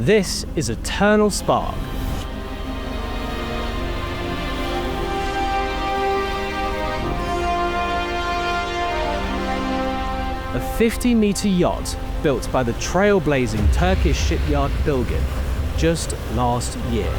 This is Eternal Spark. A 50-metre yacht built by the trailblazing Turkish shipyard Bilgin just last year.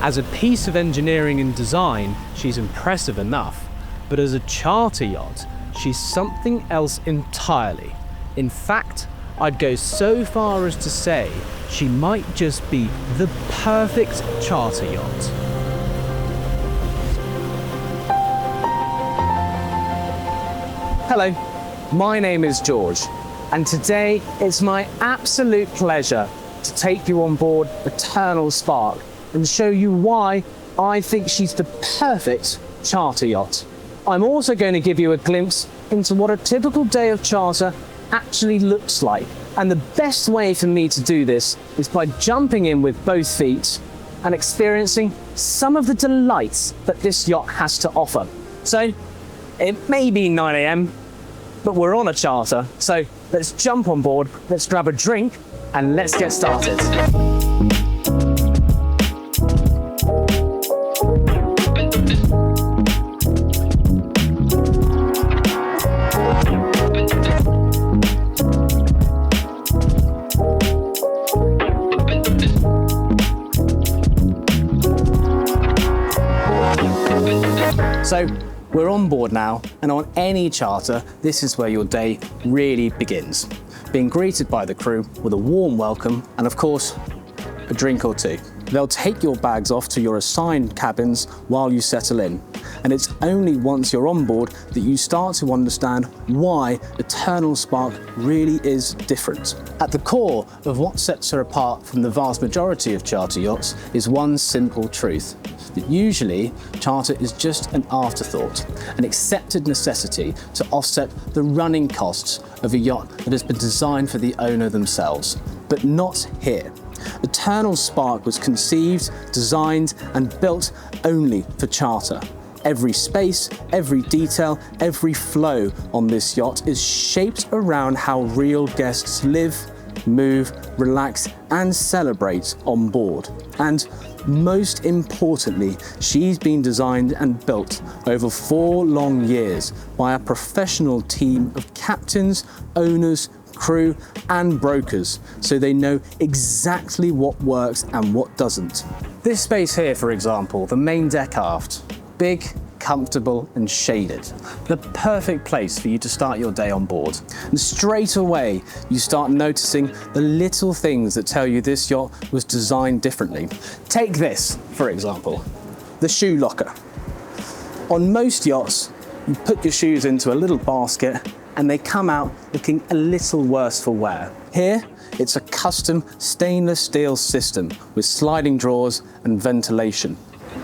As a piece of engineering and design, she's impressive enough, but as a charter yacht, she's something else entirely. In fact, I'd go so far as to say she might just be the perfect charter yacht. Hello, my name is George, and today it's my absolute pleasure to take you on board Eternal Spark and show you why I think she's the perfect charter yacht. I'm also going to give you a glimpse into what a typical day of charter actually looks like. And the best way for me to do this is by jumping in with both feet and experiencing some of the delights that this yacht has to offer. So it may be 9 AM, but we're on a charter. So let's jump on board, let's grab a drink, and let's get started. So we're on board now, and on any charter, this is where your day really begins. Being greeted by the crew with a warm welcome and, of course, a drink or two. They'll take your bags off to your assigned cabins while you settle in. And it's only once you're on board that you start to understand why Eternal Spark really is different. At the core of what sets her apart from the vast majority of charter yachts is one simple truth. That usually, charter is just an afterthought, an accepted necessity to offset the running costs of a yacht that has been designed for the owner themselves. But not here. Eternal Spark was conceived, designed, and built only for charter. Every space, every detail, every flow on this yacht is shaped around how real guests live, move, relax, and celebrate on board. And most importantly, she's been designed and built over 4 long years by a professional team of captains, owners, crew, and brokers, so they know exactly what works and what doesn't. This space here, for example, the main deck aft, big, comfortable, and shaded. The perfect place for you to start your day on board. And straight away, you start noticing the little things that tell you this yacht was designed differently. Take this, for example, the shoe locker. On most yachts, you put your shoes into a little basket and they come out looking a little worse for wear. Here, it's a custom stainless steel system with sliding drawers and ventilation.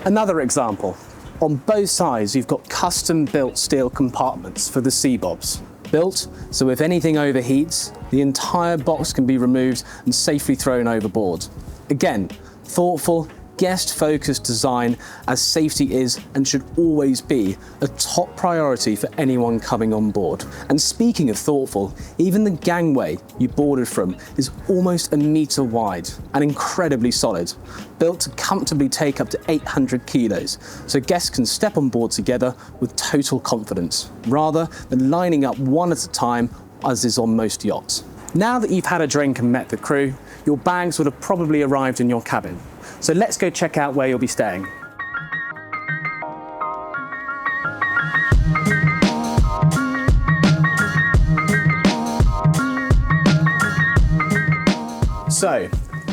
Another example. On both sides, you've got custom-built steel compartments for the sea bobs. Built so if anything overheats, the entire box can be removed and safely thrown overboard. Again, thoughtful, guest-focused design, as safety is and should always be a top priority for anyone coming on board. And speaking of thoughtful, even the gangway you boarded from is almost 1 metre wide and incredibly solid, built to comfortably take up to 800 kilos, so guests can step on board together with total confidence, rather than lining up one at a time as is on most yachts. Now that you've had a drink and met the crew, your bags would have probably arrived in your cabin. So let's go check out where you'll be staying. So,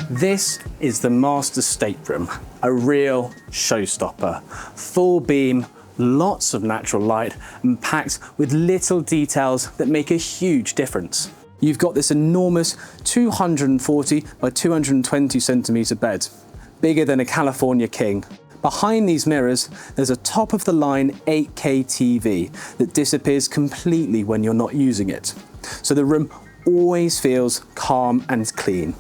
this is the master stateroom, a real showstopper. Full beam, lots of natural light, and packed with little details that make a huge difference. You've got this enormous 240 by 220 centimetre bed, bigger than a California king. Behind these mirrors, there's a top-of-the-line 8K TV that disappears completely when you're not using it. So the room always feels calm and clean.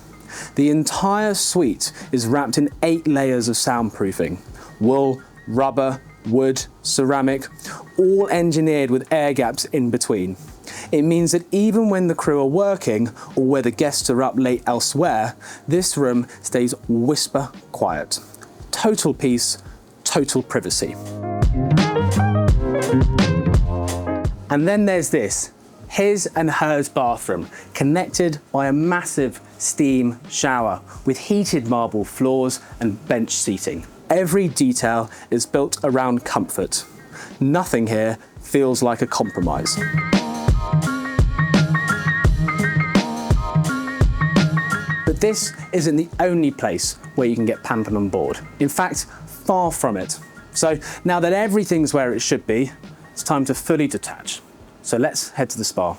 The entire suite is wrapped in 8 layers of soundproofing: wool, rubber, wood, ceramic, all engineered with air gaps in between. It means that even when the crew are working or where the guests are up late elsewhere, this room stays whisper quiet. Total peace, total privacy. And then there's this, his and hers bathroom, connected by a massive steam shower with heated marble floors and bench seating. Every detail is built around comfort. Nothing here feels like a compromise. But this isn't the only place where you can get pampered on board. In fact, far from it. So now that everything's where it should be, it's time to fully detach. So let's head to the spa.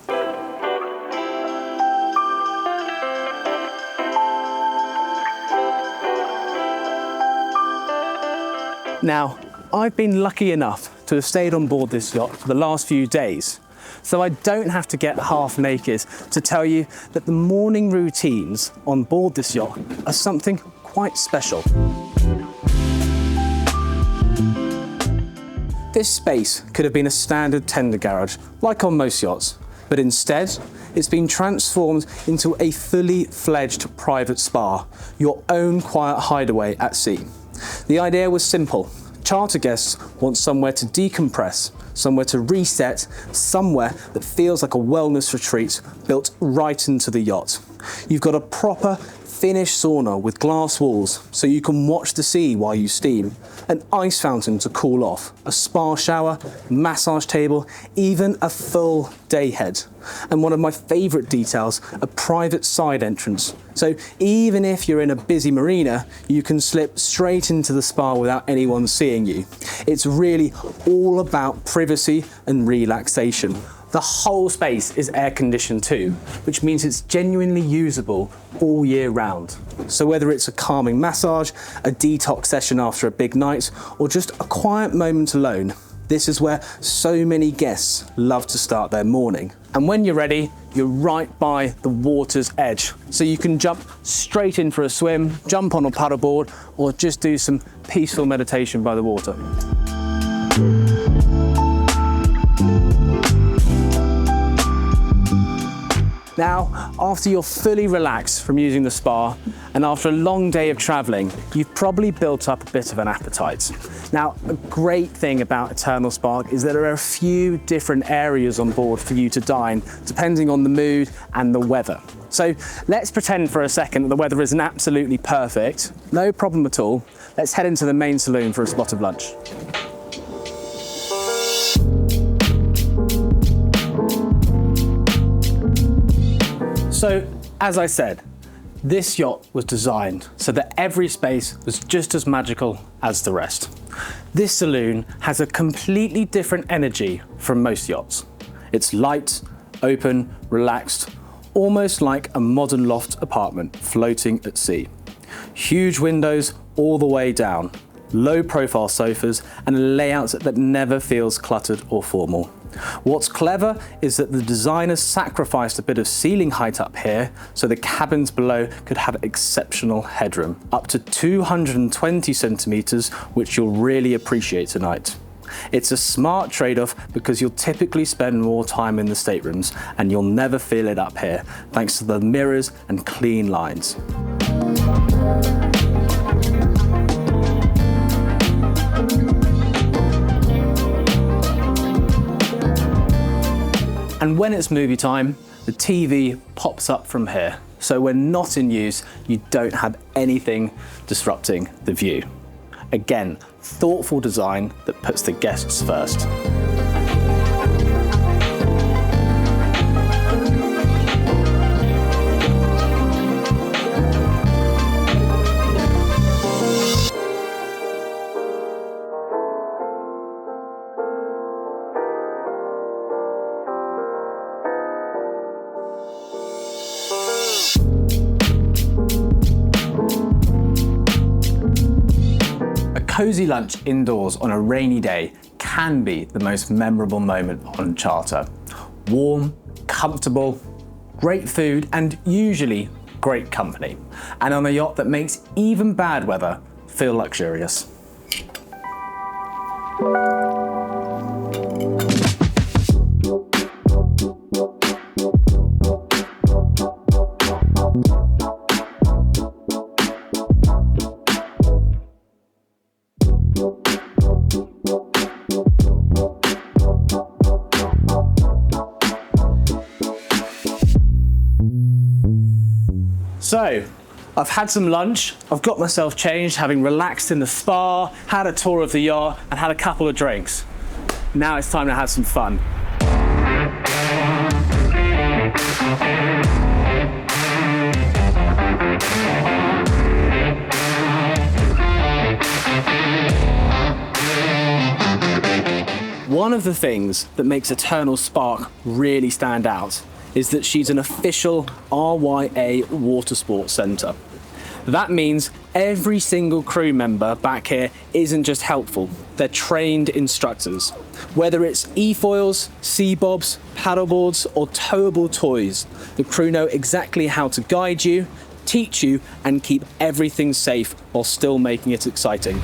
Now, I've been lucky enough to have stayed on board this yacht for the last few days, so I don't have to get half naked to tell you that the morning routines on board this yacht are something quite special. This space could have been a standard tender garage, like on most yachts, but instead, it's been transformed into a fully fledged private spa, your own quiet hideaway at sea. The idea was simple. Charter guests want somewhere to decompress, somewhere to reset, somewhere that feels like a wellness retreat built right into the yacht. You've got a proper finished sauna with glass walls so you can watch the sea while you steam, an ice fountain to cool off, a spa shower, massage table, even a full day head. And one of my favourite details, a private side entrance. So even if you're in a busy marina, you can slip straight into the spa without anyone seeing you. It's really all about privacy and relaxation. The whole space is air conditioned too, which means it's genuinely usable all year round. So whether it's a calming massage, a detox session after a big night, or just a quiet moment alone, this is where so many guests love to start their morning. And when you're ready, you're right by the water's edge. So you can jump straight in for a swim, jump on a paddleboard, or just do some peaceful meditation by the water. Now, after you're fully relaxed from using the spa, and after a long day of traveling, you've probably built up a bit of an appetite. Now, a great thing about Eternal Spark is that there are a few different areas on board for you to dine, depending on the mood and the weather. So let's pretend for a second that the weather isn't absolutely perfect. No problem at all. Let's head into the main saloon for a spot of lunch. So, as I said, this yacht was designed so that every space was just as magical as the rest. This saloon has a completely different energy from most yachts. It's light, open, relaxed, almost like a modern loft apartment floating at sea. Huge windows all the way down, low profile sofas, and a layout that never feels cluttered or formal. What's clever is that the designers sacrificed a bit of ceiling height up here so the cabins below could have exceptional headroom, up to 220 centimetres, which you'll really appreciate tonight. It's a smart trade-off because you'll typically spend more time in the staterooms and you'll never feel it up here, thanks to the mirrors and clean lines. And when it's movie time, the TV pops up from here. So when not in use, you don't have anything disrupting the view. Again, thoughtful design that puts the guests first. Cozy lunch indoors on a rainy day can be the most memorable moment on charter. Warm, comfortable, great food, and usually great company. And on a yacht that makes even bad weather feel luxurious. So, I've had some lunch, I've got myself changed, having relaxed in the spa, had a tour of the yacht, and had a couple of drinks. Now it's time to have some fun. One of the things that makes Eternal Spark really stand out is that she's an official RYA Watersports Centre. That means every single crew member back here isn't just helpful, they're trained instructors. Whether it's e-foils, sea bobs, paddleboards or towable toys, the crew know exactly how to guide you, teach you and keep everything safe while still making it exciting.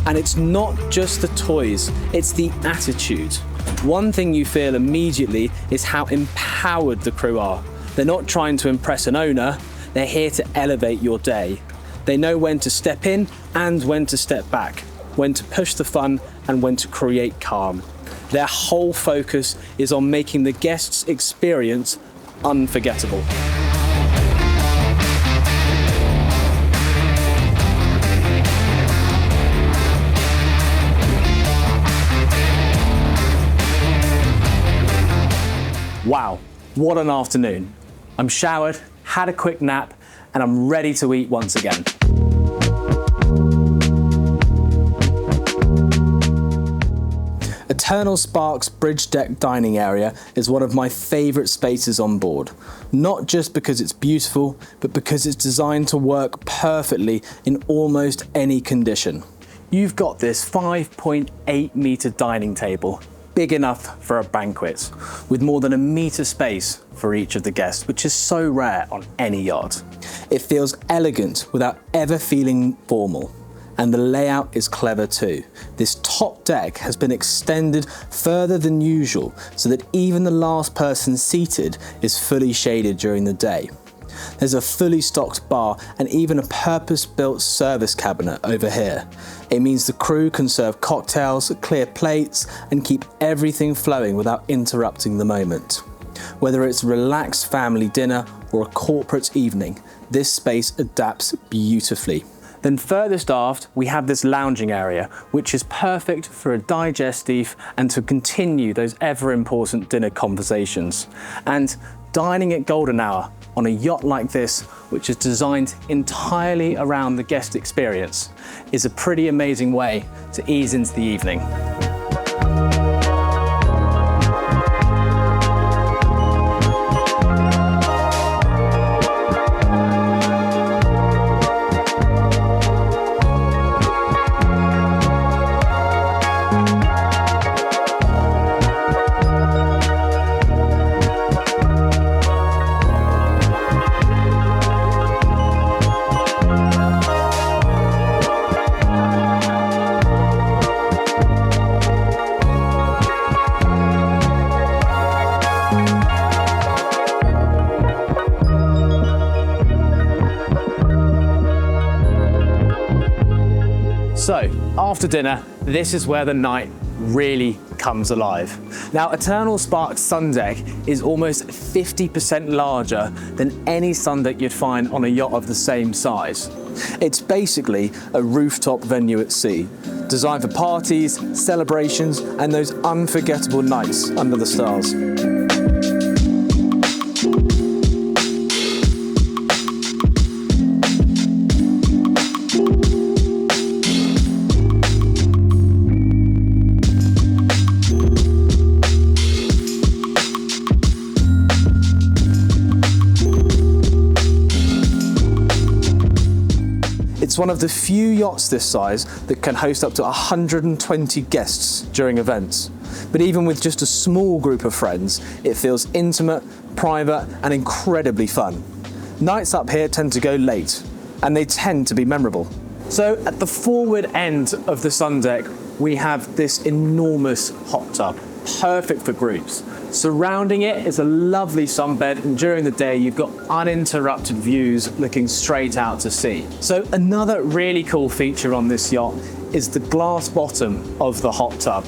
And it's not just the toys, it's the attitude. One thing you feel immediately is how empowered the crew are. They're not trying to impress an owner, they're here to elevate your day. They know when to step in and when to step back, when to push the fun and when to create calm. Their whole focus is on making the guest's experience unforgettable. Wow, what an afternoon. I'm showered, had a quick nap, and I'm ready to eat once again. Eternal Spark's bridge deck dining area is one of my favourite spaces on board. Not just because it's beautiful, but because it's designed to work perfectly in almost any condition. You've got this 5.8 metre dining table, big enough for a banquet, with more than a metre space for each of the guests, which is so rare on any yacht. It feels elegant without ever feeling formal. And the layout is clever too. This top deck has been extended further than usual so that even the last person seated is fully shaded during the day. There's a fully stocked bar and even a purpose-built service cabinet over here. It means the crew can serve cocktails, clear plates, and keep everything flowing without interrupting the moment. Whether it's a relaxed family dinner or a corporate evening, this space adapts beautifully. Then furthest aft, we have this lounging area, which is perfect for a digestive and to continue those ever-important dinner conversations. And dining at golden hour on a yacht like this, which is designed entirely around the guest experience, is a pretty amazing way to ease into the evening. So, after dinner, this is where the night really comes alive. Now, Eternal Spark's sun deck is almost 50% larger than any sun deck you'd find on a yacht of the same size. It's basically a rooftop venue at sea, designed for parties, celebrations, and those unforgettable nights under the stars. It's one of the few yachts this size that can host up to 120 guests during events. But even with just a small group of friends, it feels intimate, private, and incredibly fun. Nights up here tend to go late, and they tend to be memorable. So at the forward end of the sun deck, we have this enormous hot tub, perfect for groups. Surrounding it is a lovely sunbed, and during the day you've got uninterrupted views looking straight out to sea. So another really cool feature on this yacht is the glass bottom of the hot tub.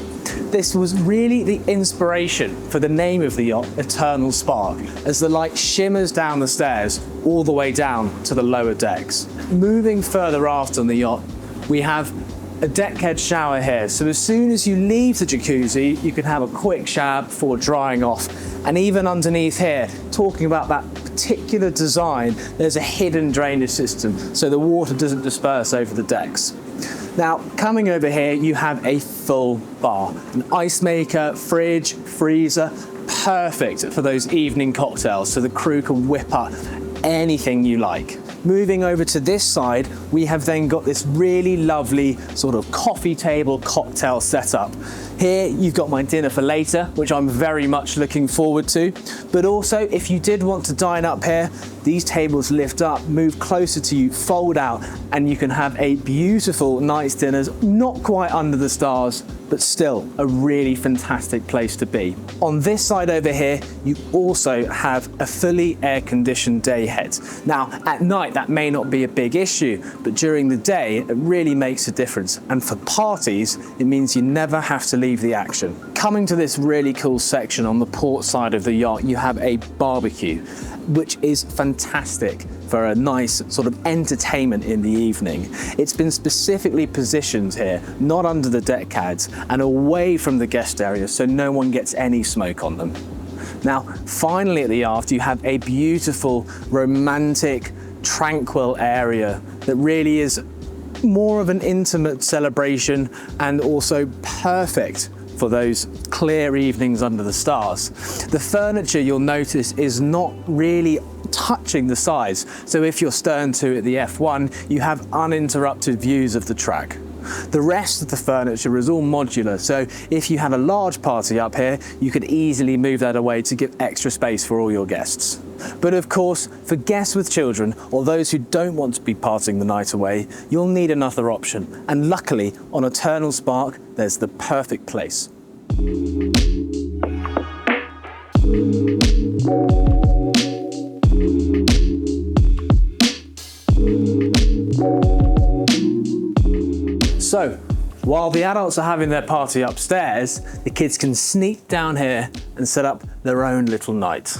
This was really the inspiration for the name of the yacht, Eternal Spark, as the light shimmers down the stairs all the way down to the lower decks. Moving further aft on the yacht, we have a deckhead shower here. So as soon as you leave the jacuzzi, you can have a quick shower before drying off. And even underneath here, talking about that particular design, there's a hidden drainage system so the water doesn't disperse over the decks. Now, coming over here, you have a full bar, an ice maker, fridge, freezer, perfect for those evening cocktails so the crew can whip up anything you like. Moving over to this side, we have then got this really lovely sort of coffee table cocktail setup. Here you've got my dinner for later, which I'm very much looking forward to. But also, if you did want to dine up here, these tables lift up, move closer to you, fold out, and you can have a beautiful night's dinners, not quite under the stars, but still a really fantastic place to be. On this side over here, you also have a fully air-conditioned day head. Now, at night, that may not be a big issue, but during the day, it really makes a difference. And for parties, it means you never have to leave the action. Coming to this really cool section on the port side of the yacht, you have a barbecue, which is fantastic for a nice sort of entertainment in the evening. It's been specifically positioned here, not under the deckheads and away from the guest area so no one gets any smoke on them. Now, finally at the aft, you have a beautiful, romantic, tranquil area that really is more of an intimate celebration and also perfect for those clear evenings under the stars. The furniture, you'll notice, is not really touching the sides. So if you're stern to at the F1, you have uninterrupted views of the track. The rest of the furniture is all modular, so if you had a large party up here, you could easily move that away to give extra space for all your guests. But of course, for guests with children or those who don't want to be partying the night away, you'll need another option. And luckily, on Eternal Spark, there's the perfect place. So, while the adults are having their party upstairs, the kids can sneak down here and set up their own little night.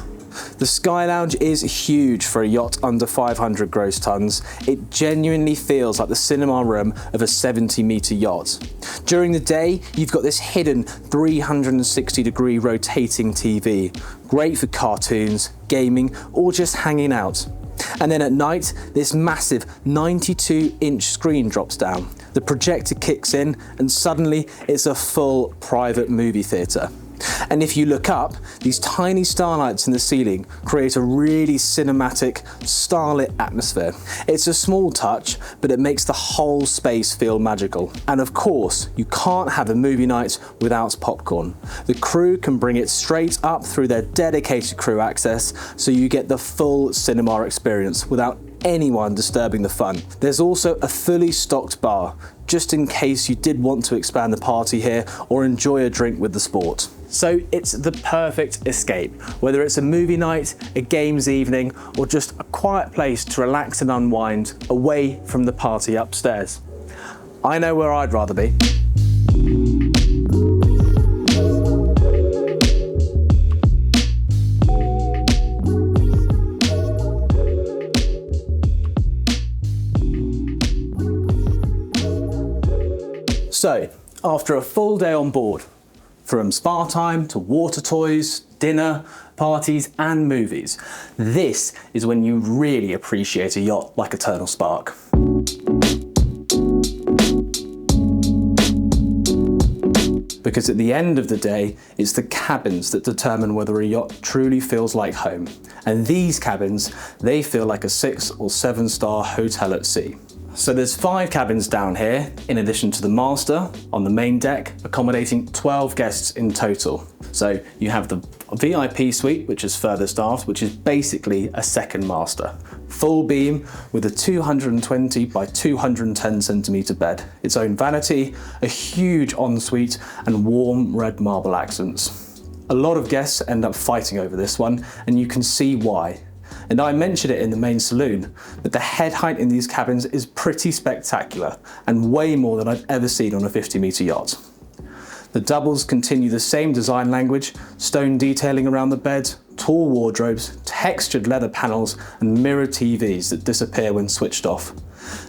The Skylounge is huge for a yacht under 500 gross tons. It genuinely feels like the cinema room of a 70-metre yacht. During the day, you've got this hidden 360-degree rotating TV, great for cartoons, gaming, or just hanging out. And then at night, this massive 92-inch screen drops down. The projector kicks in, and suddenly it's a full private movie theatre. And if you look up, these tiny starlights in the ceiling create a really cinematic, starlit atmosphere. It's a small touch, but it makes the whole space feel magical. And of course, you can't have a movie night without popcorn. The crew can bring it straight up through their dedicated crew access, so you get the full cinema experience without anyone disturbing the fun. There's also a fully stocked bar, just in case you did want to expand the party here or enjoy a drink with the sport. So it's the perfect escape, whether it's a movie night, a games evening, or just a quiet place to relax and unwind away from the party upstairs. I know where I'd rather be. So, after a full day on board, from spa time to water toys, dinner, parties and movies, this is when you really appreciate a yacht like Eternal Spark. Because at the end of the day, it's the cabins that determine whether a yacht truly feels like home. And these cabins, they feel like a 6 or 7-star hotel at sea. So there's 5 cabins down here, in addition to the master on the main deck, accommodating 12 guests in total. So you have the VIP suite, which is furthest aft, which is basically a second master. Full beam with a 220 by 210 centimetre bed, its own vanity, a huge ensuite and warm red marble accents. A lot of guests end up fighting over this one, and you can see why. And I mentioned it in the main saloon, but the head height in these cabins is pretty spectacular and way more than I've ever seen on a 50-metre yacht. The doubles continue the same design language, stone detailing around the bed, tall wardrobes, textured leather panels and mirror TVs that disappear when switched off.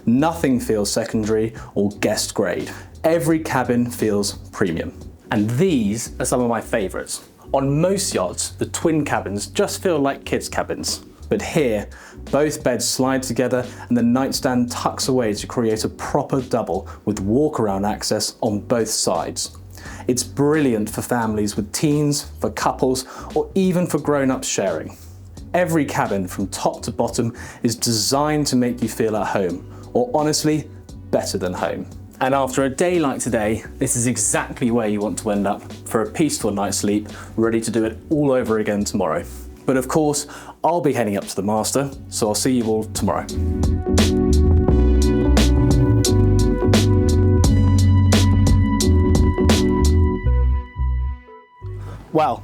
Nothing feels secondary or guest grade. Every cabin feels premium. And these are some of my favourites. On most yachts, the twin cabins just feel like kids' cabins. But here, both beds slide together and the nightstand tucks away to create a proper double with walk-around access on both sides. It's brilliant for families with teens, for couples, or even for grown-ups sharing. Every cabin from top to bottom is designed to make you feel at home, or honestly, better than home. And after a day like today, this is exactly where you want to end up for a peaceful night's sleep, ready to do it all over again tomorrow. But of course, I'll be heading up to the master, so I'll see you all tomorrow. Well,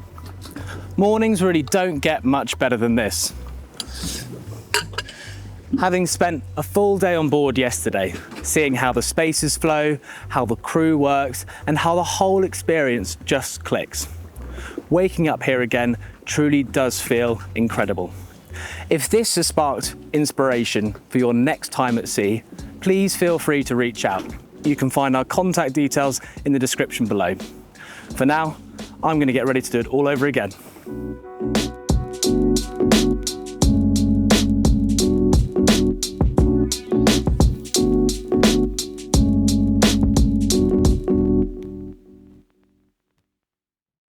mornings really don't get much better than this. Having spent a full day on board yesterday, seeing how the spaces flow, how the crew works, and how the whole experience just clicks. Waking up here again truly does feel incredible. If this has sparked inspiration for your next time at sea, please feel free to reach out. You can find our contact details in the description below. For now, I'm going to get ready to do it all over again.